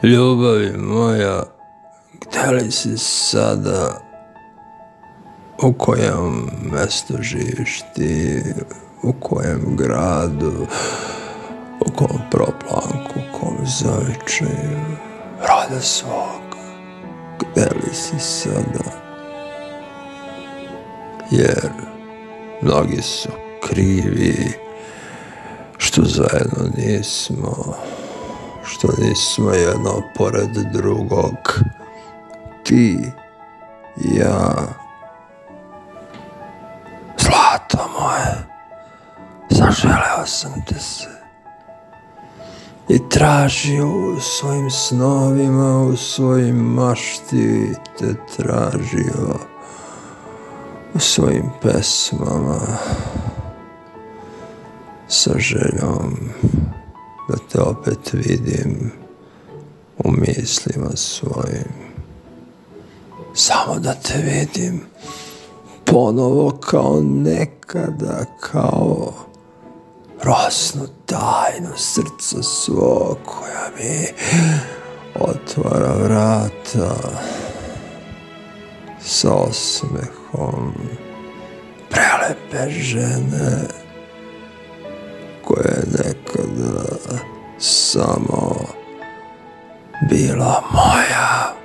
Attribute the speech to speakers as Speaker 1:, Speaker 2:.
Speaker 1: Ljubavi moja, gde li si sada, u kojem mestu živiš ti, u kojem gradu, u kom proplanku, u kom zavičaju roda svog, gde li si sada, jer mnogi su krivi što zajedno nismo, što nismo jedno pored drugog, ti i ja. Zlato moje, zaželeo sam te se i tražio u svojim snovima, u svojim mašti te tražio, u svojim pesmama, sa željom da te opet vidim u mislima svojim, samo da te vidim ponovo kao nekada, kao rosnu tajnu srca svog koja mi otvara vrata sa osmehom prelepe žene koja je nekada samo bila moja.